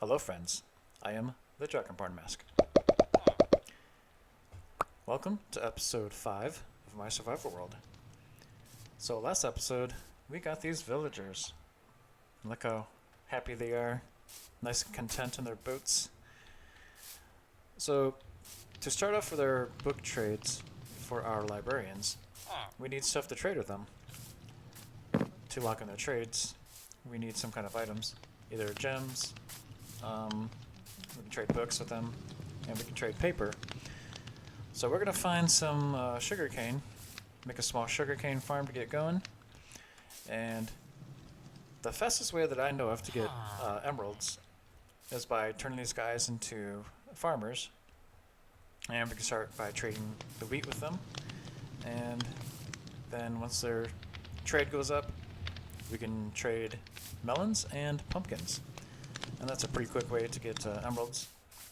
Hello friends, I am the DragonBornMask. Welcome to episode 5 of my survival world. So last episode, we got these villagers. Look how happy they are, nice and content in their boots. So, to start off with our book trades for our librarians, we need stuff to trade with them. To lock in their trades, we need some kind of items, either gems, we can trade books with them, and we can trade paper. So we're going to find some sugarcane, make a small sugarcane farm to get going, and the fastest way that I know of to get emeralds is by turning these guys into farmers, and we can start by trading the wheat with them, and then once their trade goes up, we can trade melons and pumpkins. And that's a pretty quick way to get emeralds,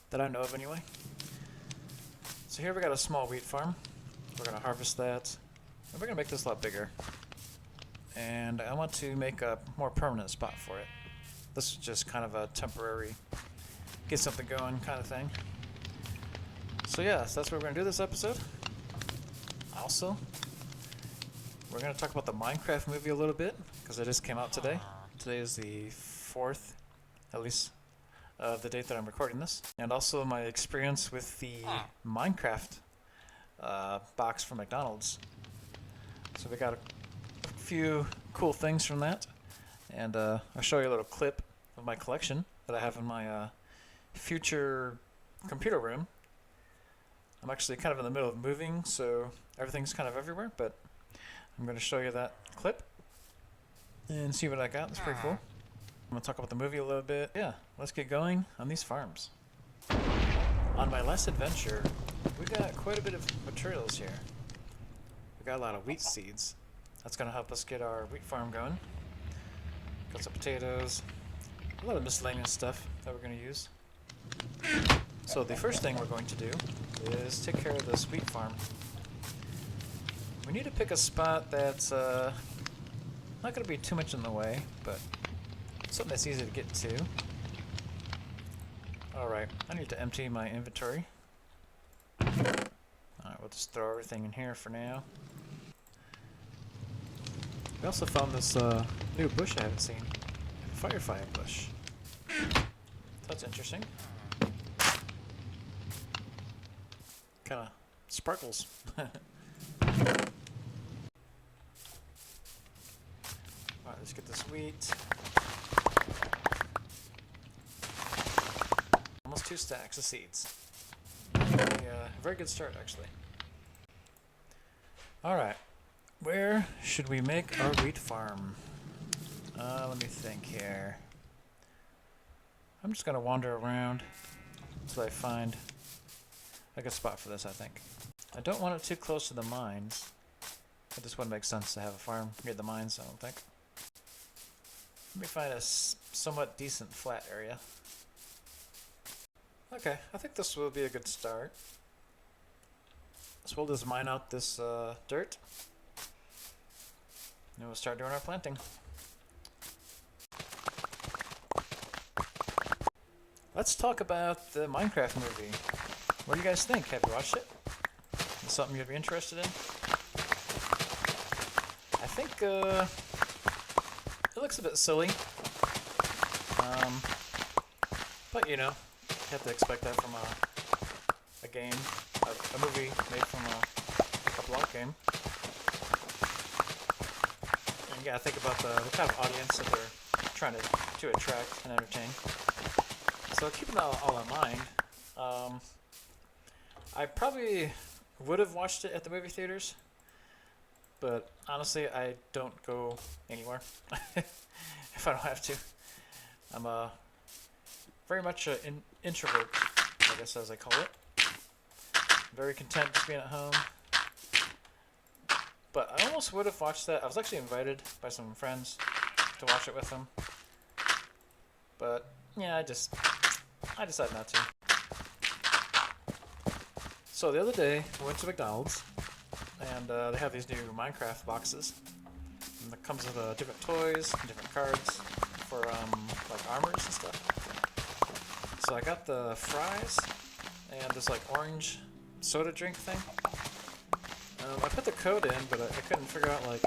that I know of anyway. So here we got a small wheat farm. We're going to harvest that, and we're going to make this a lot bigger. And I want to make a more permanent spot for it. This is just kind of a temporary, get something going kind of thing. So yeah, so that's what we're going to do this episode. Also, we're going to talk about the Minecraft movie a little bit, because it just came out today. Today is the 4th, at least the date that I'm recording this. And also my experience with the Minecraft box from McDonald's. So we got a few cool things from that. And I'll show you a little clip of my collection that I have in my future computer room. I'm actually kind of in the middle of moving, so everything's kind of everywhere, but I'm going to show you that clip and see what I got. It's pretty cool. I'm going to talk about the movie a little bit. Yeah, let's get going on these farms. On my last adventure, we got quite a bit of materials here. We got a lot of wheat seeds. That's going to help us get our wheat farm going. Got some potatoes, a lot of miscellaneous stuff that we're going to use. So the first thing we're going to do is take care of this wheat farm. We need to pick a spot that's not going to be too much in the way, but something that's easy to get to. Alright, I need to empty my inventory. Alright, we'll just throw everything in here for now. We also found this new bush I haven't seen. A firefly bush. That's interesting. Kinda sparkles. Alright, let's get this wheat. Almost 2 stacks of seeds. A very good start, actually. Alright, where should we make our wheat farm? Let me think here. I'm just gonna wander around until I find a good spot for this, I think. I don't want it too close to the mines. It just wouldn't make sense to have a farm near the mines, I don't think. Let me find a somewhat decent flat area. Okay, I think this will be a good start. So we'll just mine out this dirt, and we'll start doing our planting. Let's talk about the Minecraft movie. What do you guys think? Have you watched it? Is it something you'd be interested in? I think it looks a bit silly, but you know, you have to expect that from a game, a movie made from a block game. And you gotta think about the kind of audience that they're trying to attract and entertain. So keeping that all in mind, I probably would have watched it at the movie theaters, but honestly, I don't go anywhere if I don't have to. I'm very much an introvert, I guess, as I call it. Very content just being at home. But I almost would have watched that. I was actually invited by some friends to watch it with them. But yeah, I decided not to. So the other day, I went to McDonald's, and they have these new Minecraft boxes. And it comes with different toys and different cards for like armors and stuff. So I got the fries and this like orange soda drink thing. I put the code in, but I couldn't figure out like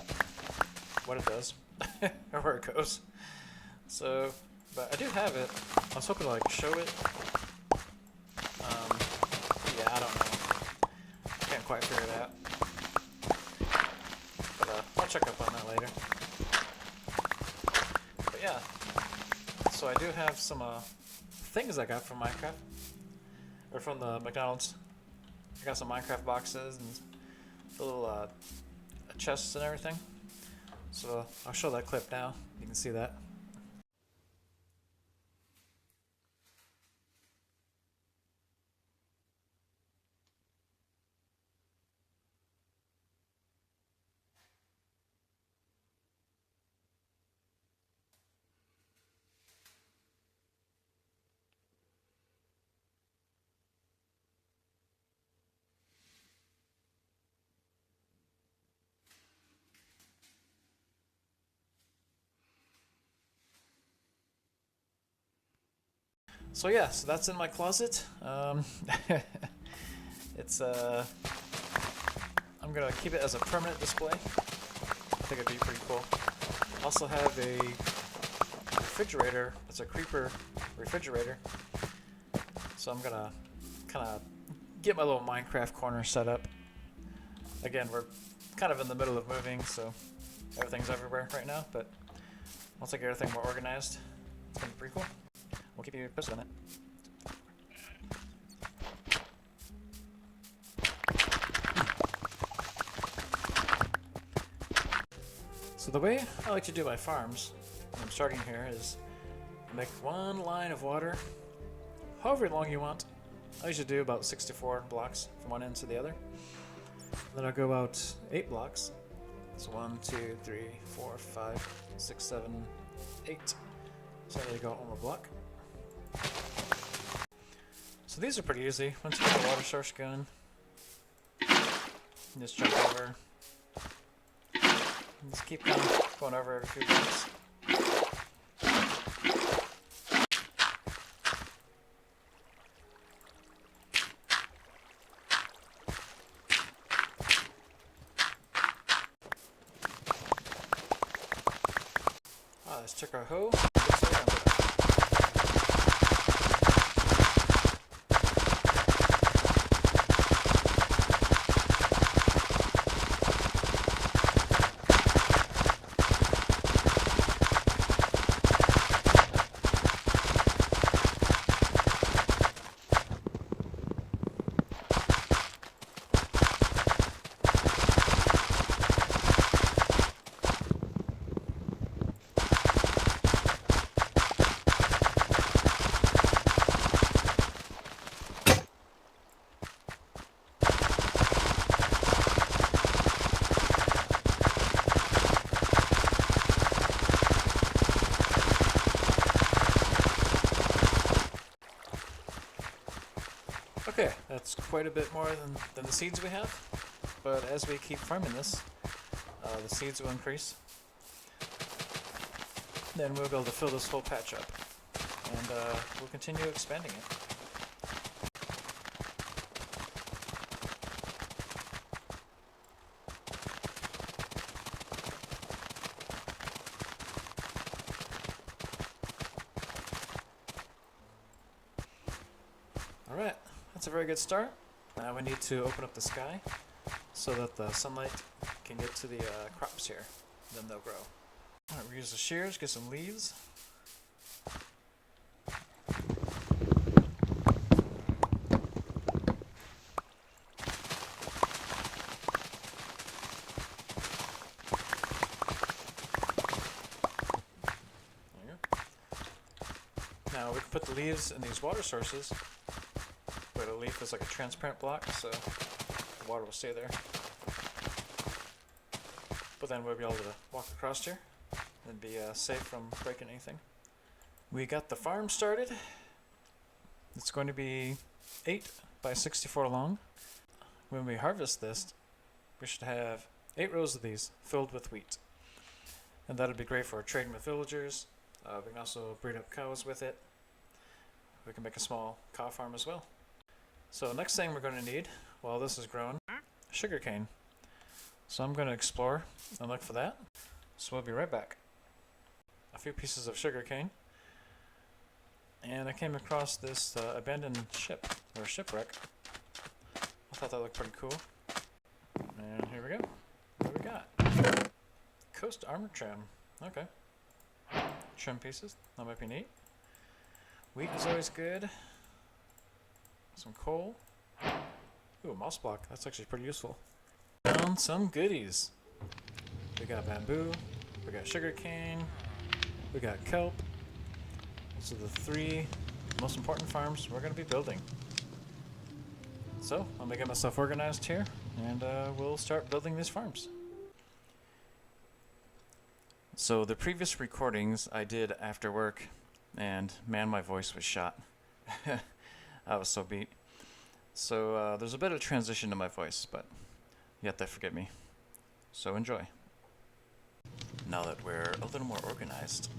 what it does or where it goes. So, but I do have it. I was hoping to like show it. Yeah, I don't know. Can't quite figure it out. But I'll check up on that later. But yeah, so I do have some things I got from Minecraft, or from the McDonald's. I got some Minecraft boxes and the little chests and everything. So I'll show that clip now. You can see that. So yeah, so that's in my closet. It's I'm gonna keep it as a permanent display. I think it'd be pretty cool. Also have a refrigerator. It's a creeper refrigerator. So I'm gonna kind of get my little Minecraft corner set up. Again, we're kind of in the middle of moving, so everything's everywhere right now. But once I get everything more organized, it's gonna be pretty cool. We'll keep you posted on it. So the way I like to do my farms, when I'm starting here, is make one line of water, however long you want. I usually do about 64 blocks from one end to the other. Then I'll go about 8 blocks. So 1, 2, 3, 4, 5, 6, 7, 8. So there you go, one more block. So these are pretty easy. Once you get the water source going, you just jump over. And just keep going over every few blocks. Let's check our hoe. Okay, that's quite a bit more than the seeds we have, but as we keep farming this, the seeds will increase. Then we'll be able to fill this whole patch up, and we'll continue expanding it. Alright, that's a very good start. Now we need to open up the sky so that the sunlight can get to the crops here. Then they'll grow. Alright, we use the shears, get some leaves. Now we can put the leaves in these water sources, where the leaf is like a transparent block, so the water will stay there. But then we'll be able to walk across here and be safe from breaking anything. We got the farm started. It's going to be 8 by 64 long. When we harvest this, we should have 8 rows of these filled with wheat. And that'll be great for trading with villagers. We can also breed up cows with it. we can make a small cow farm as well. So next thing we're going to need, while this is growing, sugarcane. So I'm going to explore and look for that. So we'll be right back. A few pieces of sugarcane. And I came across this abandoned ship, or shipwreck. I thought that looked pretty cool. And here we go. What do we got? Coast armor trim. Okay. Trim pieces. That might be neat. Wheat is always good. Some coal. Ooh, a moss block. That's actually pretty useful. Found some goodies. We got bamboo. We got sugarcane. We got kelp. Those are the 3 most important farms we're going to be building. So, I'm going to get myself organized here, and we'll start building these farms. So, the previous recordings I did after work, and man, my voice was shot. I was so beat. So, there's a bit of transition to my voice, but you have to forgive me. So, enjoy. Now that we're a little more organized,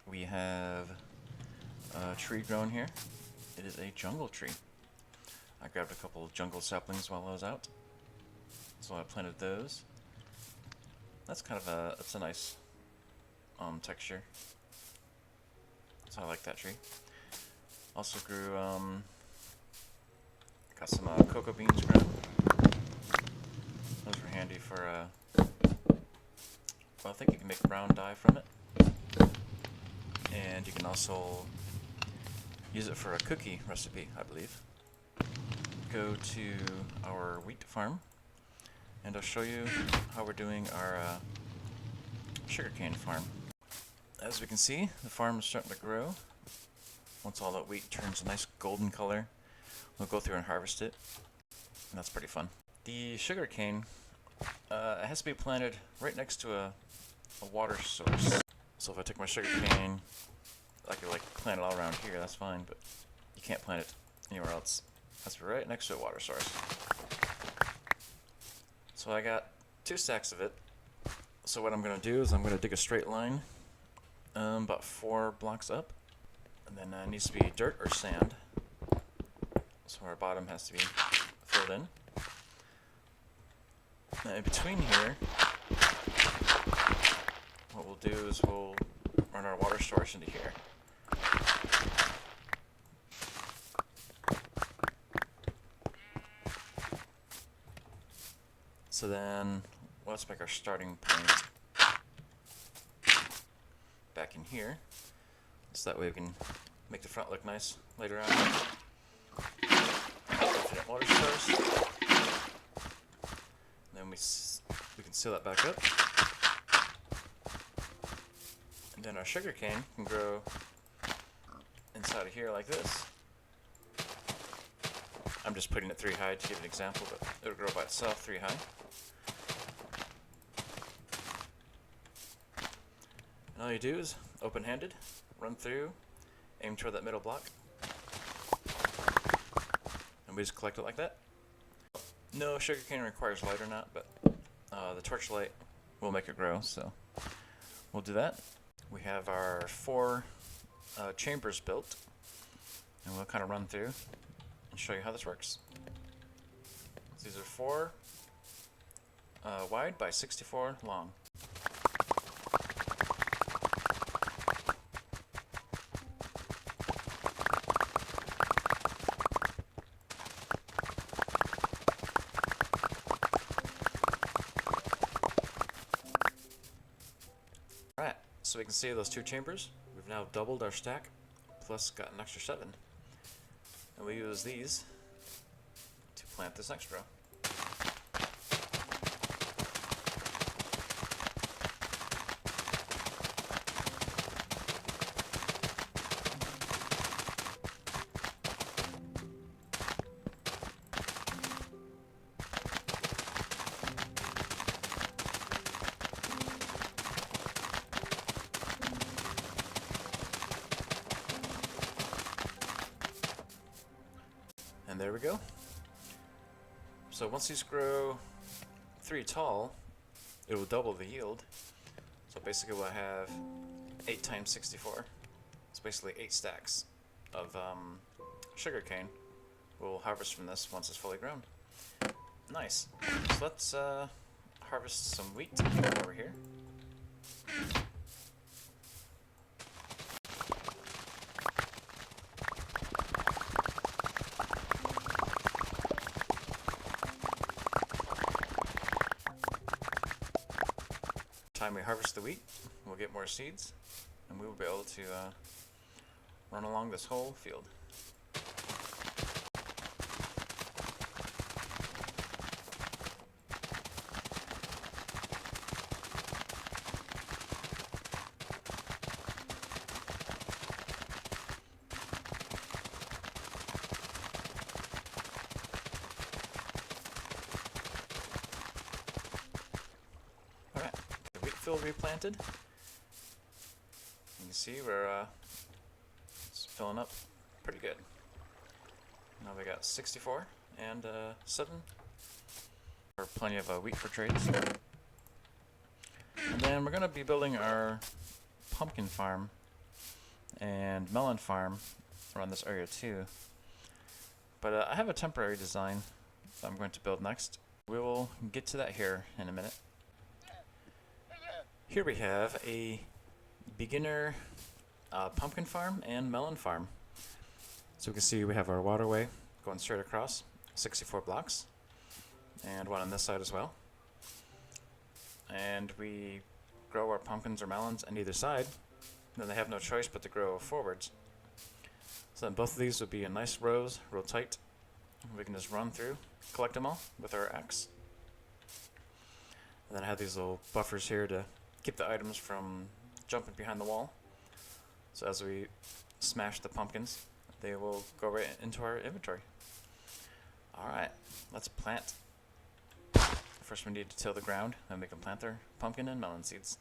we have a tree grown here. It is a jungle tree. I grabbed a couple of jungle saplings while I was out, so I planted those. That's kind of it's a nice texture, so I like that tree. Also grew got some cocoa beans grown. Those were handy for well, I think you can make brown dye from it, and you can also use it for a cookie recipe, I believe. Go to our wheat farm, and I'll show you how we're doing our sugarcane farm. As we can see, the farm is starting to grow. Once all that wheat turns a nice golden color, we'll go through and harvest it, and that's pretty fun. The sugarcane it has to be planted right next to a water source. So if I take my sugarcane, I could like plant it all around here, that's fine, but you can't plant it anywhere else. That's right next to a water source. So I got 2 stacks of it. So what I'm going to do is I'm going to dig a straight line about 4 blocks up, and then it needs to be dirt or sand. So our bottom has to be filled in. Now in between here, what we'll do is we'll run our water source into here. So then, let's make our starting point back in here, so that way we can make the front look nice later on. Infinite water source. Then we can seal that back up. And then our sugarcane can grow inside of here like this. I'm just putting it 3 high to give an example, but it'll grow by itself 3 high. And all you do is open-handed, run through, aim toward that middle block, and we just collect it like that. No sugarcane requires light or not, but the torchlight will make it grow, so we'll do that. We have our 4 chambers built, and we'll kind of run through and show you how this works. So these are 4 wide by 64 long. Alright, so we can see those 2 chambers. We've now doubled our stack, plus got an extra 7. And we use these to plant this next row. And there we go. So once these grow 3 tall, it will double the yield. So basically we'll have 8 times 64. It's basically 8 stacks of sugarcane. We'll harvest from this once it's fully grown. Nice. So let's harvest some wheat over here. Time we harvest the wheat, we'll get more seeds, and we will be able to run along this whole field. Alright, the wheat field replanted. You can see we're it's filling up pretty good. Now we got 64 and 7. Or plenty of wheat for trades. And then we're going to be building our pumpkin farm and melon farm around this area too. But I have a temporary design that I'm going to build next. We will get to that here in a minute. Here we have a beginner pumpkin farm and melon farm. So we can see we have our waterway going straight across, 64 blocks, and one on this side as well. And we grow our pumpkins or melons on either side. Then they have no choice but to grow forwards. So then both of these would be in nice rows, real tight. We can just run through, collect them all with our axe. And then I have these little buffers here to keep the items from jumping behind the wall. So as we smash the pumpkins, they will go right into our inventory. Alright, let's plant. First we need to till the ground, then we can plant our pumpkin and melon seeds.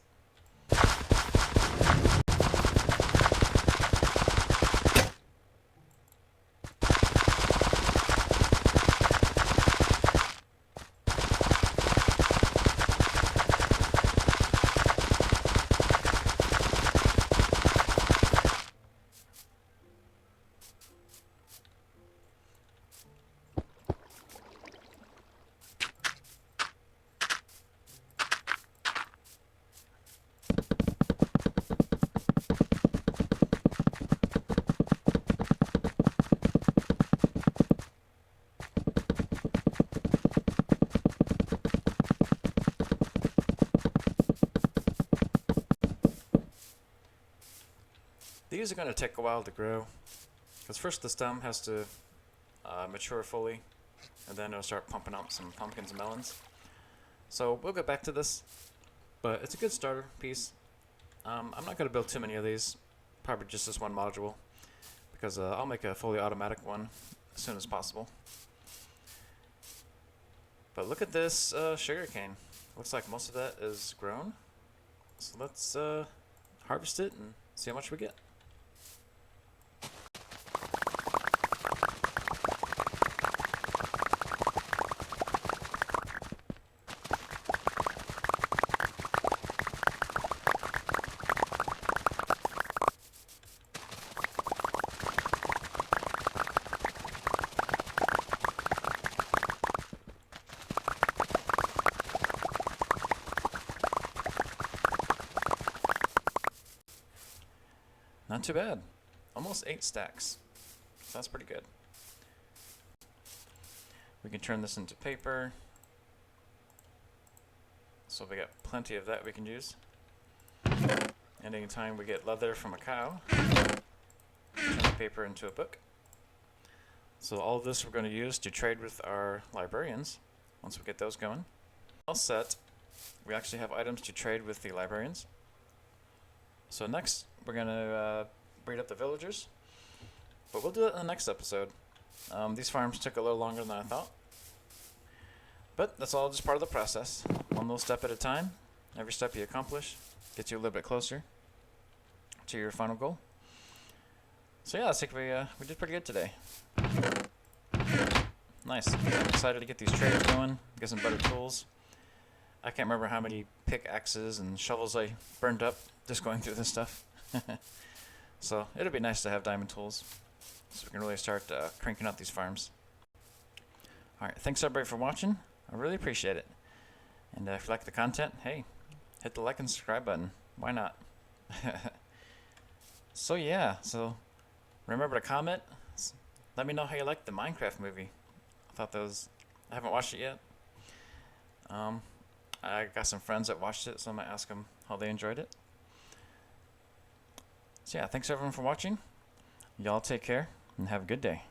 These are going to take a while to grow, because first the stem has to mature fully, and then it'll start pumping out some pumpkins and melons. So we'll get back to this, but it's a good starter piece. I'm not going to build too many of these, probably just this one module, because I'll make a fully automatic one as soon as possible. But look at this sugarcane. Looks like most of that is grown. So let's harvest it and see how much we get. Not too bad. Almost 8 stacks. So that's pretty good. We can turn this into paper. So we got plenty of that we can use. And anytime we get leather from a cow, turn the paper into a book. So all of this we're going to use to trade with our librarians once we get those going. All set. We actually have items to trade with the librarians. So next, we're going to breed up the villagers, but we'll do it in the next episode. These farms took a little longer than I thought, but that's all just part of the process. One little step at a time. Every step you accomplish gets you a little bit closer to your final goal. So yeah, I think we did pretty good today. Nice. I'm excited to get these trades going, get some better tools. I can't remember how many pickaxes and shovels I burned up just going through this stuff. So it'll be nice to have diamond tools. so we can really start cranking out these farms. Alright, thanks everybody for watching. I really appreciate it. And if you like the content, hey, hit the like and subscribe button. Why not? So yeah, so remember to comment. Let me know how you liked the Minecraft movie. I haven't watched it yet. I got some friends that watched it, so I'm gonna ask them how they enjoyed it. So yeah, thanks everyone for watching. Y'all take care and have a good day.